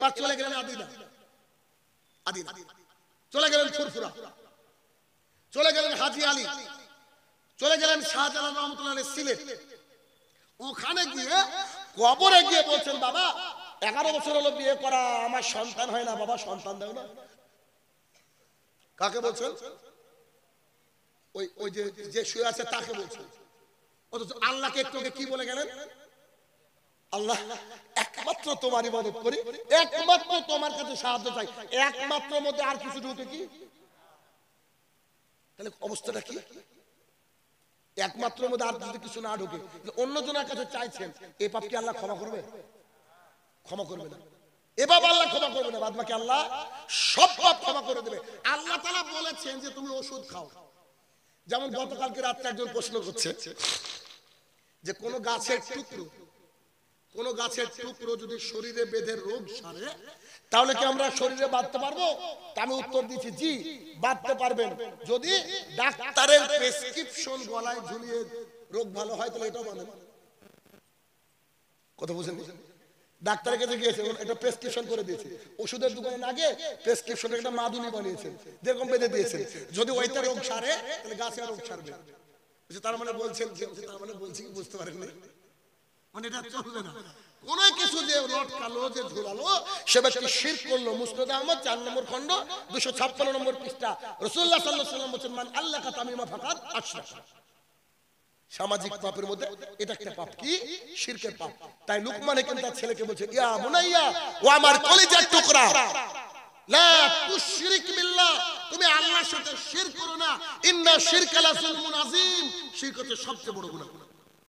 এবার চলে গেলেন আদিনা, চলে গেলেন ফুরফুরা, চলে গেলেন হাজি আলী, চলে গেলেন শাহজালাল রহমতুল্লাহ আলাইহি সিলেট। ওখানে গিয়ে কবরে গিয়ে বলছেন, বাবা 11 বছর হলো বিয়ে করা, আমার সন্তান হয় না, বাবা সন্তান দাও না। কাকে বলছেন? ওই যে শুয়ে আছে তাকে বলছেন। অথচ আল্লাহকে একটু কি বলে গেলেন? আল্লাহ একমাত্র তোমার ইবাদত করি, একমাত্র তোমার কাছে সাহায্য চাই, একমাত্র মধ্যে আর কিছু ঢুকে কি? তাহলে অবস্থাটা কি? একমাত্র মধ্যে আর যদি কিছু না ঢুকে, অন্য জনের কাছে চাইছেন, এই পাপ কি আল্লাহ ক্ষমা করবে? ক্ষমা করবে না। এবার আল্লাহ ক্ষমা করবে না, বাদ বাকি আল্লাহ সব পাপ ক্ষমা করে দেবে। আল্লাহ তাআলা বলেছেন যে তুমি ওষুধ খাও। যেমন গতকালকে রাতে একজন প্রশ্ন করছে যে কোন গাছের টুকরো যদি শরীরে বেঁধে রোগ সারে, তাহলে কি আমরা শরীরে বাঁধতে পারবো? তা আমি উত্তর দিচ্ছি, জি বাঁধতে পারবেন, যদি ডাক্তারের প্রেসক্রিপশন গলায় ঝুলিয়ে রোগ ভালো হয়, তাহলে এটাও বাঁধেন। কথা বুঝেন? ডাক্তারের কাছে গিয়েছে, এটা প্রেসক্রিপশন করে দিয়েছে, ওষুধের দোকানে না গিয়ে প্রেসক্রিপশন একটা মাদুলি বানিয়েছেন, যেরকম বেঁধে দিয়েছেন, যদি ওইটা রোগ সারে তাহলে গাছে রোগ সারবে। তার মানে বলছেন, তার মানে বলছি কি বুঝতে পারেন না? মানে এটা চলবে না। কোন কিছু যে লটকালো, যে ঝুলালো, সে ব্যক্তি শিরক করলো। মুসনাদ আহমদ 4 নম্বর খণ্ড 256 নম্বর পৃষ্ঠা, রাসূলুল্লাহ সাল্লাল্লাহু আলাইহি ওয়াসাল্লাম বলেন, মান আল্লাকা তামিমা ফাকাদ আশরাকা। সামাজিক পাপের মধ্যে এটা একটা পাপ, কি? শিরকের পাপ। তাই লুকমান হাকিম তার ছেলেকে বলছে, ইয়া বুনাইয়া, ও আমার কলিজার টুকরা, লা তুশরিক বিল্লাহ, তুমি আল্লাহর সাথে শিরক করো না, ইন্না শিরকা লা যুলমুন আযীম, শিরক হচ্ছে সবচেয়ে বড় গুনাহ।